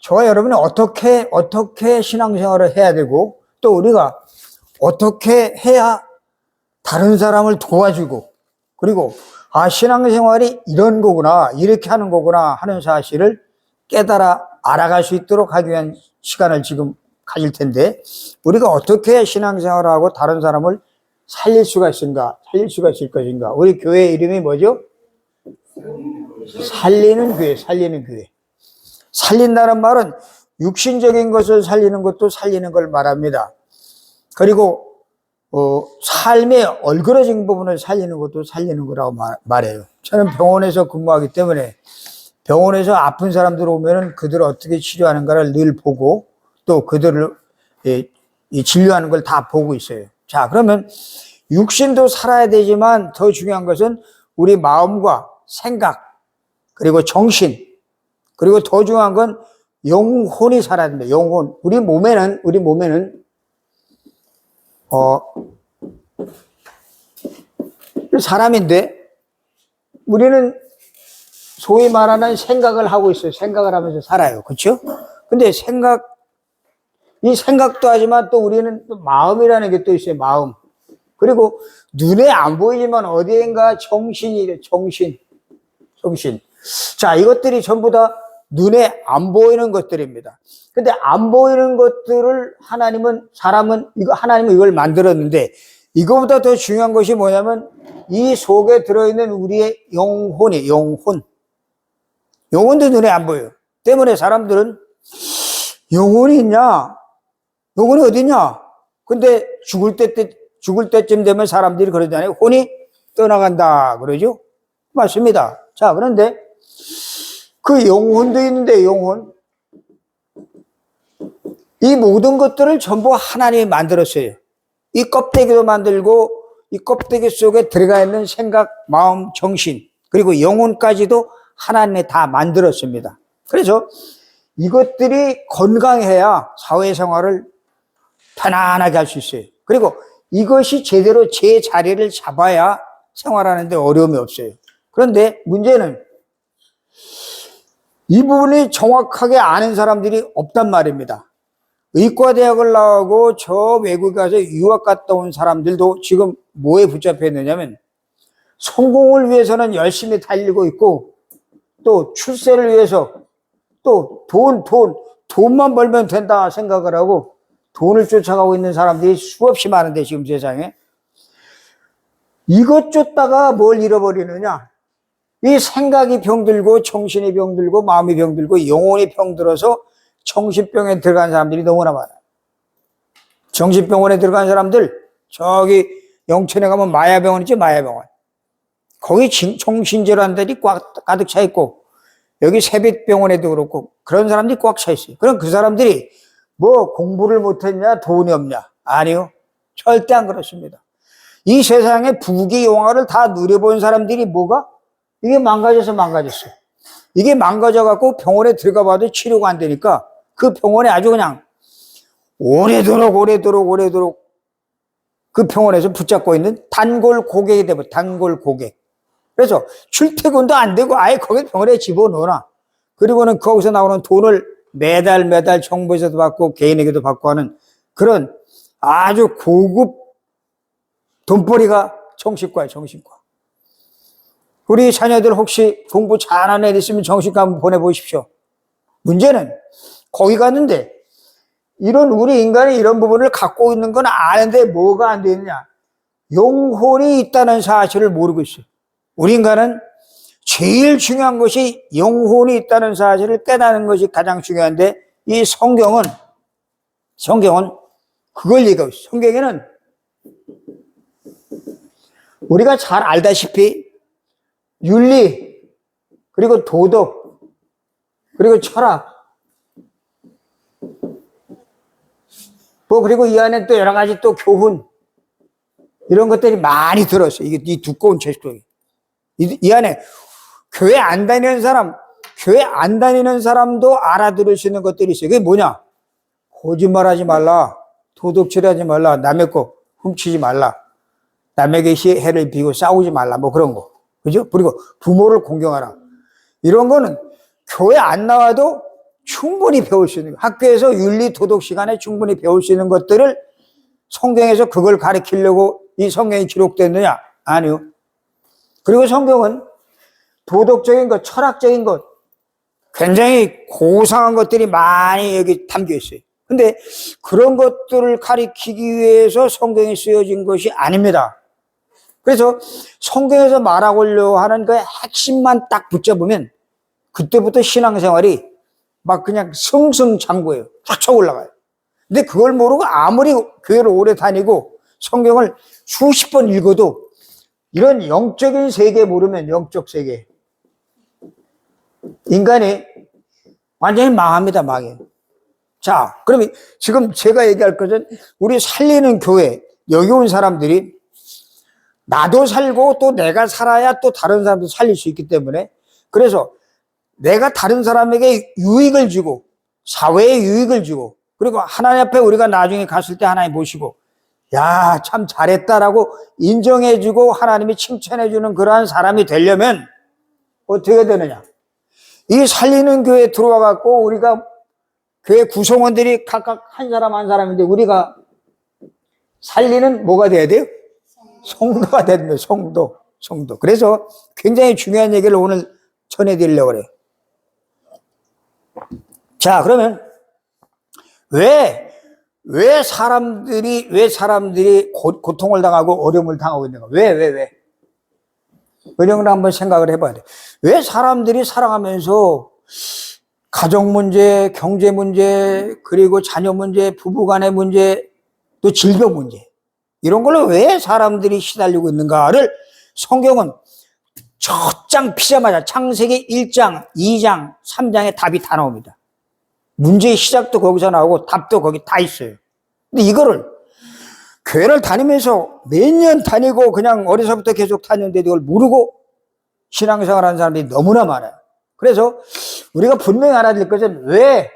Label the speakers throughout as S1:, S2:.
S1: 저와 여러분이 어떻게 신앙생활을 해야 되고, 또 우리가 어떻게 해야 다른 사람을 도와주고, 그리고 신앙생활이 이런 거구나, 이렇게 하는 거구나 하는 사실을 깨달아 알아갈 수 있도록 하기 위한 시간을 지금 가질 텐데, 우리가 어떻게 신앙생활을 하고 다른 사람을 살릴 수가 있을 것인가. 우리 교회 이름이 뭐죠? 살리는 교회. 살린다는 말은 육신적인 것을 살리는 것도 살리는 걸 말합니다. 그리고 삶의 얼그러진 부분을 살리는 것도 살리는 거라고 말해요. 저는 병원에서 근무하기 때문에 병원에서 아픈 사람들 오면은 그들을 어떻게 치료하는가를 늘 보고, 또 그들을 진료하는 걸 다 보고 있어요. 자, 그러면 육신도 살아야 되지만 더 중요한 것은 우리 마음과 생각, 그리고 정신, 그리고 더 중요한 건 영혼이 살아야 됩니다. 영혼. 우리 몸에는 사람인데, 우리는 소위 말하는 생각을 하고 있어요. 생각을 하면서 살아요. 그렇죠? 근데 이 생각도 하지만 또 우리는 또 마음이라는 게 또 있어요. 마음. 그리고 눈에 안 보이지만 어디엔가 정신. 자, 이것들이 전부 다 눈에 안 보이는 것들입니다. 근데 안 보이는 것들을 하나님은 이걸 만들었는데, 이거보다 더 중요한 것이 뭐냐면 이 속에 들어있는 우리의 영혼도 눈에 안 보여요. 때문에 사람들은 영혼이 있냐? 영혼이 어디냐? 근데 죽을 때쯤 되면 사람들이 그러잖아요. 혼이 떠나간다 그러죠? 맞습니다. 자, 그런데 그 영혼도 있는데, 이 모든 것들을 전부 하나님이 만들었어요. 이 껍데기도 만들고, 이 껍데기 속에 들어가 있는 생각, 마음, 정신, 그리고 영혼까지도 하나님이 다 만들었습니다. 그래서 이것들이 건강해야 사회생활을 편안하게 할 수 있어요. 그리고 이것이 제대로 제 자리를 잡아야 생활하는데 어려움이 없어요. 그런데 문제는 이 부분이 정확하게 아는 사람들이 없단 말입니다. 의과대학을 나오고 저 외국에 가서 유학 갔다 온 사람들도 지금 뭐에 붙잡혀 있느냐면, 성공을 위해서는 열심히 달리고 있고, 또 출세를 위해서 또 돈만 벌면 된다 생각을 하고 돈을 쫓아가고 있는 사람들이 수없이 많은데, 지금 세상에 이것 쫓다가 뭘 잃어버리느냐? 이 생각이 병들고, 정신이 병들고, 마음이 병들고, 영혼이 병들어서 정신병에 들어간 사람들이 너무나 많아요. 정신병원에 들어간 사람들, 저기 영천에 가면 마야병원 있죠? 마야병원. 거기 정신질환들이 가득 차 있고, 여기 세빛병원에도 그렇고 그런 사람들이 꽉 차 있어요. 그럼 그 사람들이 뭐 공부를 못했냐, 돈이 없냐? 아니요, 절대 안 그렇습니다. 이 세상의 부귀 영화를 다 누려본 사람들이 이게 망가졌어요. 이게 망가져갖고 병원에 들어가 봐도 치료가 안 되니까 그 병원에 아주 그냥 오래도록 그 병원에서 붙잡고 있는 단골 고객이 되고, 단골 고객. 그래서 출퇴근도 안 되고 아예 거기 병원에 집어넣어놔. 그리고는 거기서 나오는 돈을 매달 정부에서도 받고 개인에게도 받고 하는 그런 아주 고급 돈벌이가 정신과예요. 정신과. 우리 자녀들 혹시 공부 잘하는 애 있으면 정신과 한번 보내보십시오. 문제는 거기 갔는데 우리 인간이 이런 부분을 갖고 있는 건 아는데 뭐가 안 되느냐? 영혼이 있다는 사실을 모르고 있어요. 우리 인간은 제일 중요한 것이 영혼이 있다는 사실을 깨닫는 것이 가장 중요한데, 이 성경은 그걸 얘기하고 있어요. 성경에는 우리가 잘 알다시피 윤리, 그리고 도덕, 그리고 철학, 그리고 이 안에 또 여러 가지 또 교훈, 이런 것들이 많이 들었어요. 이 두꺼운 책 속에. 이 안에 교회 안 다니는 사람도 알아들을 수 있는 것들이 있어요. 그게 뭐냐? 거짓말하지 말라, 도둑질하지 말라, 남의 거 훔치지 말라, 남에게 해를 비고 싸우지 말라, 뭐 그런 거. 그죠? 그리고 부모를 공경하라. 이런 거는 교회 안 나와도 충분히 배울 수 있는, 학교에서 윤리 도덕 시간에 충분히 배울 수 있는 것들을 성경에서 그걸 가르치려고 이 성경이 기록됐느냐? 아니요. 그리고 성경은 도덕적인 것, 철학적인 것, 굉장히 고상한 것들이 많이 여기 담겨 있어요. 근데 그런 것들을 가르치기 위해서 성경이 쓰여진 것이 아닙니다. 그래서 성경에서 말하려고 하는 그 핵심만 딱 붙잡으면 그때부터 신앙생활이 막 그냥 승승장구예요. 쫙쫙 올라가요. 근데 그걸 모르고 아무리 교회를 오래 다니고 성경을 수십 번 읽어도 이런 영적인 세계 모르면 영적 세계, 인간이 완전히 망합니다. 망해요. 자, 그러면 지금 제가 얘기할 것은 우리 살리는 교회, 여기 온 사람들이 나도 살고 또 내가 살아야 또 다른 사람도 살릴 수 있기 때문에, 그래서 내가 다른 사람에게 유익을 주고 사회에 유익을 주고, 그리고 하나님 앞에 우리가 나중에 갔을 때 하나님 보시고 야, 참 잘했다라고 인정해주고 하나님이 칭찬해주는 그러한 사람이 되려면 어떻게 되느냐? 이 살리는 교회에 들어와 갖고 우리가 교회 구성원들이 각각 한 사람 한 사람인데 우리가 살리는 뭐가 돼야 돼요? 성도가 돼야 됩니다. 성도. 그래서 굉장히 중요한 얘기를 오늘 전해드리려고 그래요. 자, 그러면 왜 사람들이 고통을 당하고 어려움을 당하고 있는가? 왜? 왜냐면 한번 생각을 해봐야 돼. 왜 사람들이 살아가면서 가정 문제, 경제 문제, 그리고 자녀 문제, 부부 간의 문제, 또 질병 문제, 이런 걸로 왜 사람들이 시달리고 있는가를 성경은 첫 장 피자마자 창세기 1장, 2장, 3장에 답이 다 나옵니다. 문제의 시작도 거기서 나오고 답도 거기 다 있어요. 근데 이거를 교회를 다니면서 몇 년 다니고 그냥 어려서부터 계속 다녔는데 이걸 모르고 신앙생활 하는 사람들이 너무나 많아요. 그래서 우리가 분명히 알아야 될 것은 왜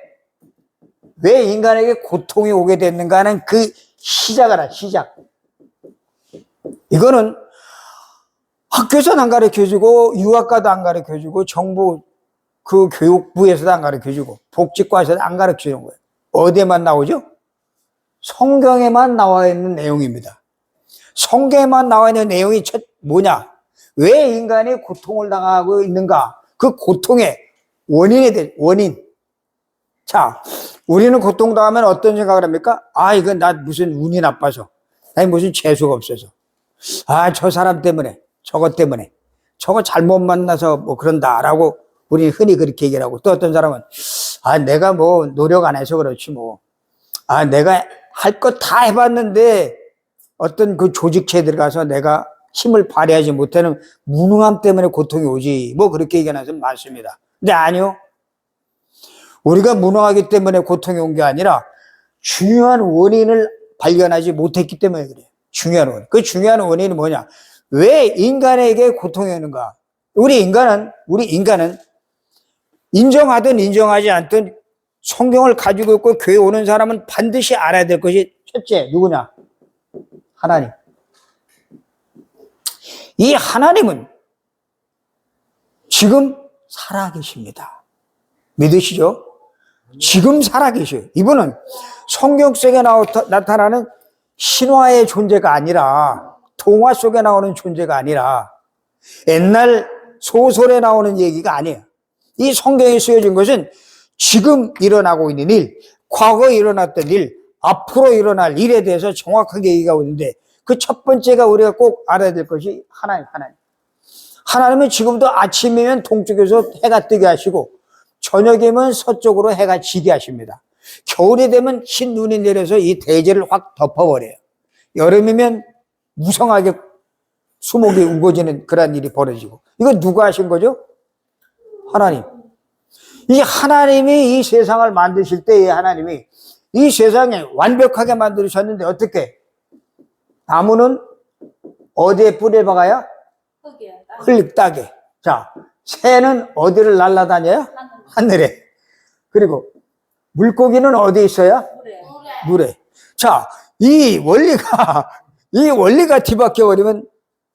S1: 인간에게 고통이 오게 됐는가 하는 그 시작. 이거는 학교에서는 안 가르쳐주고 유학가도 안 가르쳐주고 정부 그 교육부에서도 안 가르쳐주고 복지과에서도 안 가르쳐주는 거예요. 어디에만 나오죠? 성경에만 나와 있는 내용입니다. 성경에만 나와 있는 내용이 뭐냐? 왜 인간이 고통을 당하고 있는가? 그 고통의 원인에 대해 원인. 자, 우리는 고통당하면 어떤 생각을 합니까? 아, 이건 나 무슨 운이 나빠서, 아니 무슨 재수가 없어서, 아, 저 사람 때문에, 저것 때문에, 저거 잘못 만나서 뭐 그런다라고 우리는 흔히 그렇게 얘기를 하고, 또 어떤 사람은 아, 내가 뭐 노력 안 해서 그렇지 뭐, 아, 내가 할 것 다 해봤는데 어떤 그 조직체에 들어가서 내가 힘을 발휘하지 못하는 무능함 때문에 고통이 오지, 뭐 그렇게 얘기하는 사람 많습니다. 근데 아니요, 우리가 무능하기 때문에 고통이 온 게 아니라 중요한 원인을 발견하지 못했기 때문에 그래요. 중요한 원인. 그 중요한 원인이 뭐냐? 왜 인간에게 고통이 오는가? 우리 인간은 인정하든 인정하지 않든 성경을 가지고 있고 교회 오는 사람은 반드시 알아야 될 것이 첫째, 누구냐? 하나님. 이 하나님은 지금 살아계십니다. 믿으시죠? 지금 살아계셔요. 이분은 성경 속에 나타나는 신화의 존재가 아니라, 동화 속에 나오는 존재가 아니라, 옛날 소설에 나오는 얘기가 아니에요. 이 성경에 쓰여진 것은 지금 일어나고 있는 일, 과거에 일어났던 일, 앞으로 일어날 일에 대해서 정확하게 얘기하고 있는데, 그 첫 번째가 우리가 꼭 알아야 될 것이 하나님. 하나님은 지금도 아침이면 동쪽에서 해가 뜨게 하시고 저녁이면 서쪽으로 해가 지게 하십니다. 겨울이 되면 흰 눈이 내려서 이 대지를 확 덮어버려요. 여름이면 무성하게 수목이 우거지는 그런 일이 벌어지고. 이거 누가 하신 거죠? 하나님. 이 하나님이 이 세상을 만드실 때, 하나님이 이 세상에 완벽하게 만드셨는데 어떻게? 나무는 어디에 뿌리를 박아야? 흙 땅에. 자, 새는 어디를 날아다녀요? 하늘에. 그리고 물고기는 어디에 있어야? 물에. 자, 이 원리가 뒤바뀌어 버리면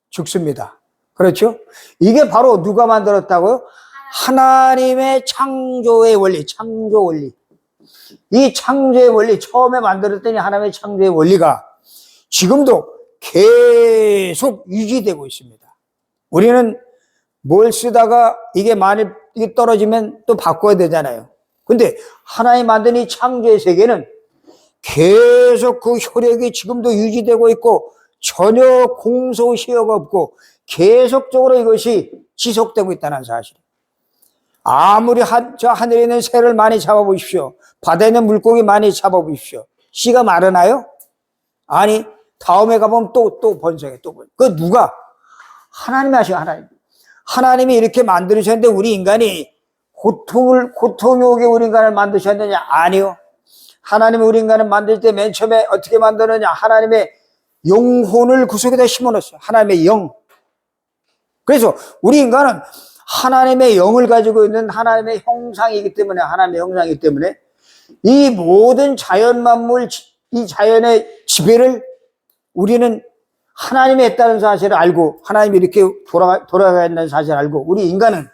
S1: 죽습니다. 그렇죠? 이게 바로 누가 만들었다고요? 하나님의 창조의 원리, 창조 원리. 이 창조의 원리, 처음에 만들었더니 하나님의 창조의 원리가 지금도 계속 유지되고 있습니다. 우리는 뭘 쓰다가 이게 만일 이게 떨어지면 또 바꿔야 되잖아요. 근데 하나님 만든 이 창조의 세계는 계속 그 효력이 지금도 유지되고 있고 전혀 공소시효가 없고 계속적으로 이것이 지속되고 있다는 사실. 아무리 저 하늘에 있는 새를 많이 잡아보십시오. 바다에 있는 물고기 많이 잡아보십시오. 씨가 마르나요? 아니, 다음에 가보면 또 번성해, 또 번성해. 그 누가? 하나님이 하셔, 하나님. 하나님이 이렇게 만들으셨는데 우리 인간이 고통이 오게 우리 인간을 만드셨느냐? 아니요. 하나님이 우리 인간을 만들 때 맨 처음에 어떻게 만드느냐? 하나님의 영혼을 그 속에다 심어놨어요. 하나님의 영. 그래서 우리 인간은 하나님의 영을 가지고 있는 하나님의 형상이기 때문에, 하나님의 형상이기 때문에 이 모든 자연 만물, 이 자연의 지배를 우리는 하나님이 했다는 사실을 알고, 하나님이 이렇게 돌아가야 한다는 사실을 알고, 우리 인간은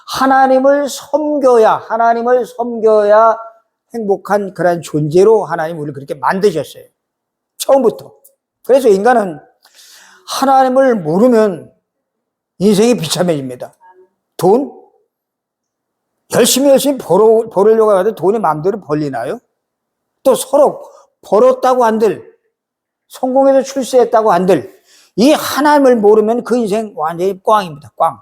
S1: 하나님을 섬겨야 행복한 그런 존재로 하나님 우리를 그렇게 만드셨어요. 처음부터. 그래서 인간은 하나님을 모르면 인생이 비참해집니다. 돈? 열심히 벌으려고 하는데 돈이 마음대로 벌리나요? 또 서로 벌었다고 한들, 성공해서 출세했다고 한들, 이 하나님을 모르면 그 인생 완전히 꽝입니다. 꽝.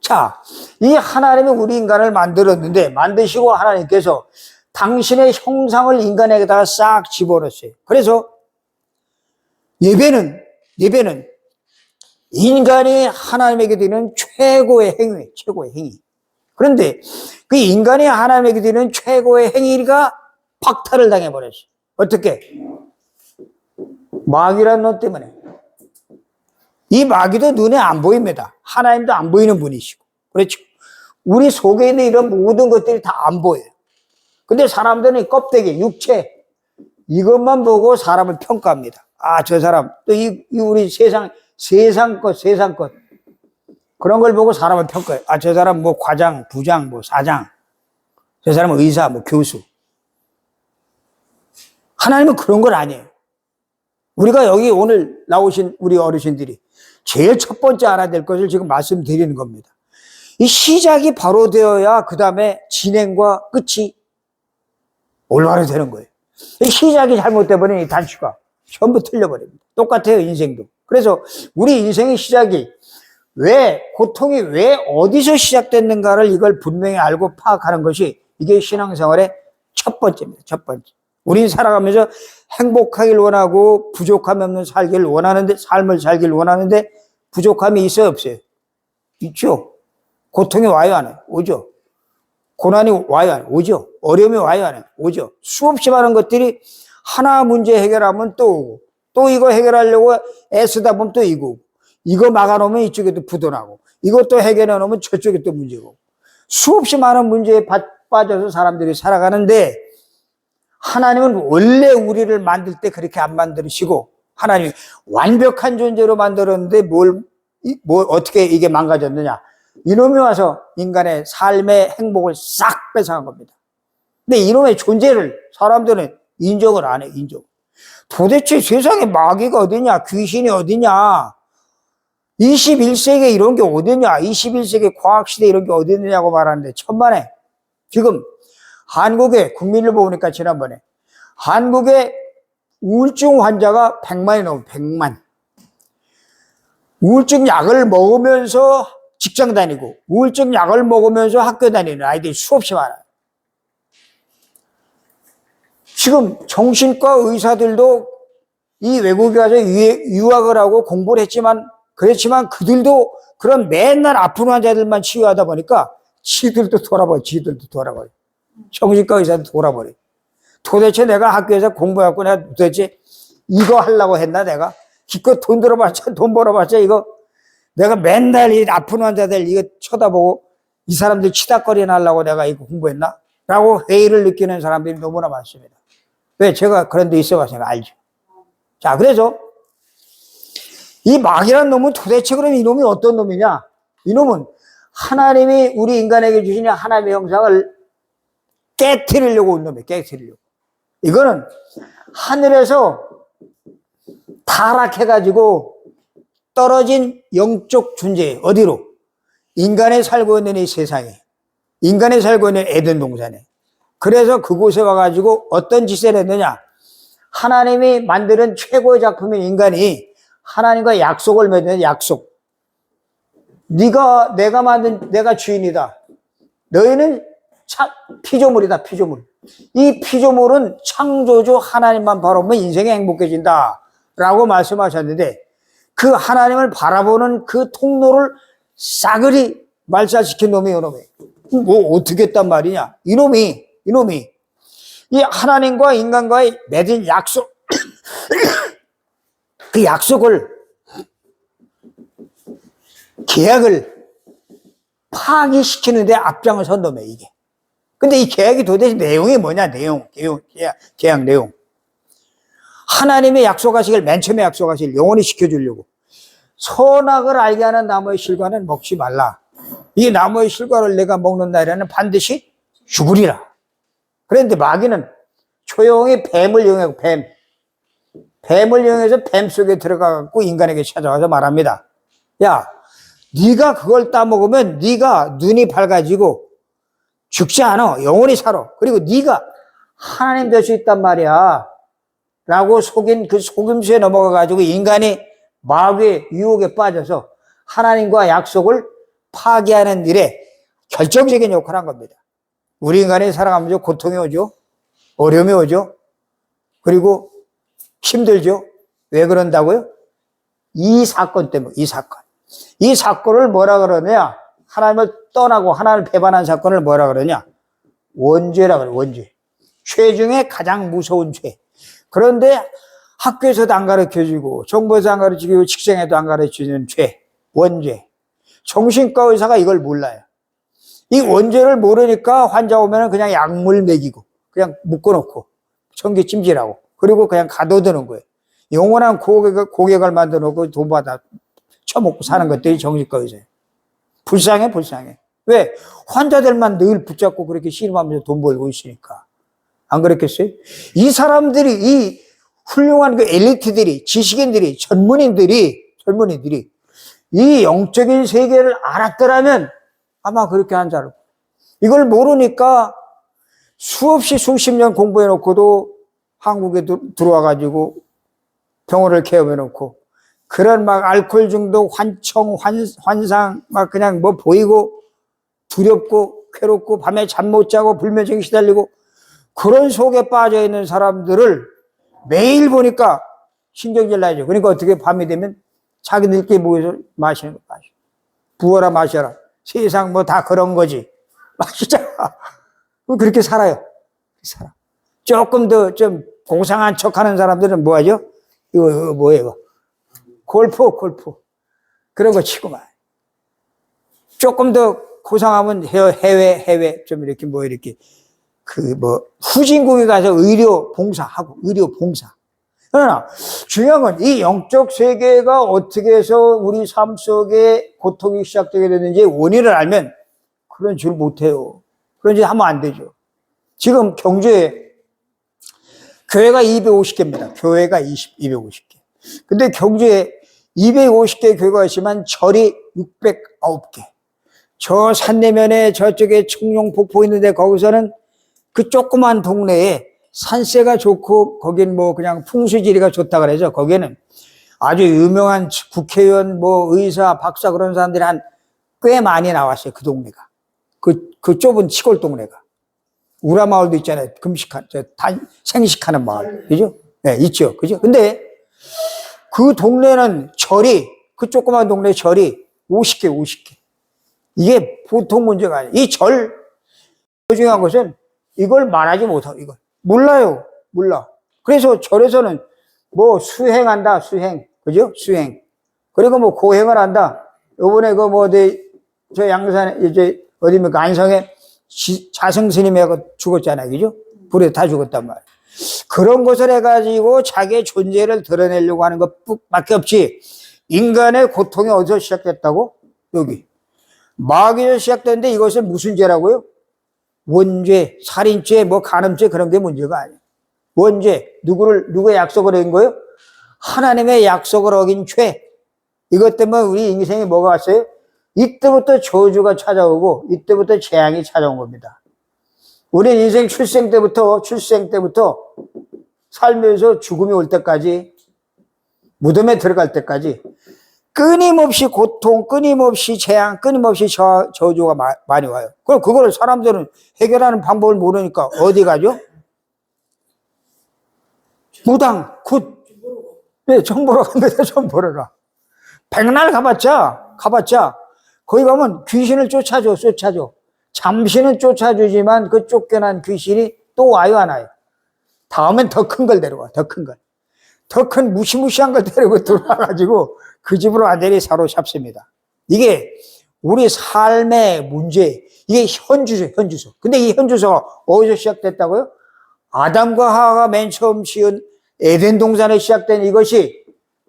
S1: 자, 이 하나님이 우리 인간을 만들었는데, 만드시고 하나님께서 당신의 형상을 인간에게다가 싹 집어넣었어요. 그래서 예배는 인간이 하나님에게 드리는 최고의 행위, 최고의 행위. 그런데 그 인간이 하나님에게 드리는 최고의 행위가 박탈을 당해버렸어요. 어떻게? 마귀라는 놈 때문에. 이 마귀도 눈에 안 보입니다. 하나님도 안 보이는 분이시고. 그렇죠. 우리 속에 있는 이런 모든 것들이 다 안 보여요. 근데 사람들은 이 껍데기, 육체, 이것만 보고 사람을 평가합니다. 아, 저 사람, 또 우리 세상 것. 그런 걸 보고 사람을 평가해요. 아, 저 사람 뭐 과장, 부장, 뭐 사장. 저 사람은 의사, 뭐 교수. 하나님은 그런 건 아니에요. 우리가 여기 오늘 나오신 우리 어르신들이 제일 첫 번째 알아야 될 것을 지금 말씀드리는 겁니다. 이 시작이 바로 되어야 그 다음에 진행과 끝이 올바로 되는 거예요. 이 시작이 잘못되어버리면 이 단추가 전부 틀려버립니다. 똑같아요, 인생도. 그래서 우리 인생의 시작이 고통이 왜 어디서 시작됐는가를 이걸 분명히 알고 파악하는 것이 이게 신앙생활의 첫 번째입니다. 첫 번째. 우리는 살아가면서 행복하길 원하고 부족함이 없는 삶을 살길 원하는데 부족함이 있어요, 없어요? 있죠. 고통이 와요, 안 와요? 오죠. 고난이 와요, 안 와요? 오죠. 어려움이 와요, 안 와요? 오죠. 수없이 많은 것들이 하나 문제 해결하면 또 오고, 또 이거 해결하려고 애쓰다 보면 또 이거 막아놓으면 이쪽에도 부도나고, 이것도 해결해 놓으면 저쪽에 또 문제고, 수없이 많은 문제에 빠져서 사람들이 살아가는데, 하나님은 원래 우리를 만들 때 그렇게 안 만드시고, 하나님이 완벽한 존재로 만들었는데 어떻게 이게 망가졌느냐. 이놈이 와서 인간의 삶의 행복을 싹 뺏어간 겁니다. 근데 이놈의 존재를 사람들은 인정을 안 해, 인정. 도대체 세상에 마귀가 어디냐, 귀신이 어디냐, 21세기에 이런 게 어디냐, 21세기 과학시대에 이런 게 어디냐고 말하는데, 천만에 지금 한국의 국민일보 보니까 지난번에 한국의 우울증 환자가 100만이 넘어, 100만. 우울증 약을 먹으면서 직장 다니고 우울증 약을 먹으면서 학교 다니는 아이들이 수없이 많아요. 지금 정신과 의사들도 이 외국에 가서 유학을 하고 공부를 그렇지만 그들도 그런 맨날 아픈 환자들만 치유하다 보니까 지들도 돌아버려. 정신과 의사도 돌아버려. 도대체 내가 학교에서 공부해갖고 내가 도대체 이거 하려고 했나 내가? 기껏 돈 벌어봤자 이거 내가 맨날 이 아픈 환자들 이거 쳐다보고 이 사람들 치닥거리나 하려고 내가 이거 공부했나? 라고 회의를 느끼는 사람들이 너무나 많습니다. 왜? 제가 그런 데 있어봐서 알죠. 자, 그래서 이 마귀라는 놈은 도대체 그럼 이놈이 어떤 놈이냐? 이놈은 하나님이 우리 인간에게 주신 하나님의 형상을 깨트리려고 온 놈이에요. 깨트리려고. 이거는 하늘에서 타락해가지고 떨어진 영적 존재예요. 어디로? 인간이 살고 있는 이 세상에, 인간이 살고 있는 에덴 동산에. 그래서 그곳에 와가지고 어떤 짓을 했느냐? 하나님이 만드는 최고의 작품인 인간이 하나님과 약속을 맺는 약속. 내가 만든, 내가 주인이다. 너희는 피조물이다, 피조물. 이 피조물은 창조주 하나님만 바라보면 인생이 행복해진다. 라고 말씀하셨는데, 그 하나님을 바라보는 그 통로를 싸그리 말살시킨 놈이 이놈이. 뭐 어떻게 했단 말이냐? 이놈이 이 하나님과 인간과의 맺은 약속, 그 약속을, 계약을 파기시키는데 앞장을 선 놈이에요, 이게. 근데 이 계약이 도대체 내용이 뭐냐, 계약 내용. 하나님의 약속하시길, 맨 처음에 약속하시길 영원히 지켜주려고. 선악을 알게 하는 나무의 실과는 먹지 말라. 이 나무의 실과를 내가 먹는 날에는 반드시 죽으리라. 그런데 마귀는 조용히 뱀을 이용하고 뱀을 이용해서 뱀 속에 들어가고 인간에게 찾아와서 말합니다. 야, 네가 그걸 따먹으면 네가 눈이 밝아지고 죽지 않아. 영원히 살아. 그리고 네가 하나님 될 수 있단 말이야. 라고 속인 그 속임수에 넘어가가지고 인간이 마귀의 유혹에 빠져서 하나님과 약속을 파괴하는 일에 결정적인 역할을 한 겁니다. 우리 인간이 살아가면서 고통이 오죠. 어려움이 오죠. 그리고 힘들죠. 왜 그런다고요? 이 사건 때문에, 이 사건. 이 사건을 뭐라 그러냐? 하나님을 떠나고 하나님을 배반한 사건을 뭐라 그러냐? 원죄라 그래요, 원죄. 죄 중에 가장 무서운 죄. 그런데 학교에서도 안 가르쳐주고, 정부에서 안 가르치고, 직장에도 안 가르쳐주는 죄, 원죄. 정신과 의사가 이걸 몰라요. 이 원죄를 모르니까 환자 오면 그냥 약물 먹이고, 그냥 묶어놓고, 전기 찜질하고, 그리고 그냥 가둬두는 거예요. 영원한 고객을 만들어 놓고 돈 받아 처먹고 사는 것들이 정신과 의사예요. 불쌍해, 불쌍해. 왜? 환자들만 늘 붙잡고 그렇게 씨름하면서 돈 벌고 있으니까. 안 그랬겠어요? 이 사람들이, 이 훌륭한 그 엘리트들이, 지식인들이, 전문인들이 이 영적인 세계를 알았더라면 아마 그렇게 한 줄 알고. 이걸 모르니까 수없이 수십 년 공부해 놓고도 한국에 들어와가지고 병원을 개업해 놓고 그런 막 알코올 중독, 환상, 막 그냥 뭐 보이고 두렵고 괴롭고 밤에 잠 못 자고 불면증에 시달리고 그런 속에 빠져 있는 사람들을 매일 보니까 신경질 나죠. 그러니까 어떻게 밤이 되면 자기들끼리 모여서 마시는 거 마셔. 부어라 마셔라. 세상 뭐 다 그런 거지. 마시자. 그렇게 살아요. 살아. 조금 더 좀 고상한 척 하는 사람들은 뭐 하죠? 이거 뭐예요? 골프. 그런 거 치고 말. 조금 더 고상하면 해외 좀 이렇게 뭐 이렇게 후진국에 가서 의료 봉사. 그러나 중요한 건 이 영적 세계가 어떻게 해서 우리 삶 속에 고통이 시작되게 되는지 원인을 알면 그런 줄 못해요. 그런 짓 하면 안 되죠. 지금 경주에 교회가 250개입니다. 교회가 250개. 근데 경주에 250개 교회가 있지만 절이 609개. 저 산내면에 저쪽에 청룡폭포 있는데 거기서는 그 조그만 동네에 산세가 좋고 거긴 뭐 그냥 풍수지리가 좋다 그래서 거기에는 아주 유명한 국회의원, 뭐 의사, 박사 그런 사람들이 꽤 많이 나왔어요. 그 동네가. 그 좁은 시골 동네가. 우라마을도 있잖아요. 생식하는 마을. 그죠? 네, 있죠. 그죠? 근데 그 동네는 그 조그만 동네 절이 50개. 이게 보통 문제가 아니에요. 이 절, 중요한 것은 이걸 말하지 못하고, 이걸. 몰라. 그래서 절에서는 뭐 수행한다, 그죠? 수행. 그리고 뭐 고행을 한다. 요번에 저 양산에, 어디입니까? 안성에 자승스님하고 죽었잖아요. 그죠? 불에 다 죽었단 말이에요. 그런 것을 해가지고 자기의 존재를 드러내려고 하는 것밖에 없지. 인간의 고통이 어디서 시작됐다고? 여기. 마귀에서 시작되는데 이것은 무슨 죄라고요? 원죄, 살인죄, 뭐 간음죄 그런 게 문제가 아니에요. 원죄, 누구의 약속을 어긴 거예요? 하나님의 약속을 어긴 죄. 이것 때문에 우리 인생에 뭐가 왔어요? 이때부터 저주가 찾아오고 이때부터 재앙이 찾아온 겁니다. 우리 인생 출생 때부터 살면서 죽음이 올 때까지, 무덤에 들어갈 때까지 끊임없이 고통, 끊임없이 재앙, 끊임없이 저주가 많이 와요. 그럼 그거를 사람들은 해결하는 방법을 모르니까 어디 가죠? 무당, 굿. 네, 정보로 갑니다. 정보로 가. 백날 가봤자 거기 가면 귀신을 쫓아줘. 잠시는 쫓아주지만 그 쫓겨난 귀신이 또 와요, 안 와요? 다음엔 더 큰 걸 데려와. 더 큰 무시무시한 걸 데리고 들어와가지고 그 집으로 완전히 사로잡습니다. 이게 우리 삶의 문제, 이게 현주소. 근데 이 현주소가 어디서 시작됐다고요? 아담과 하와가 맨 처음 지은 에덴 동산에 시작된 이것이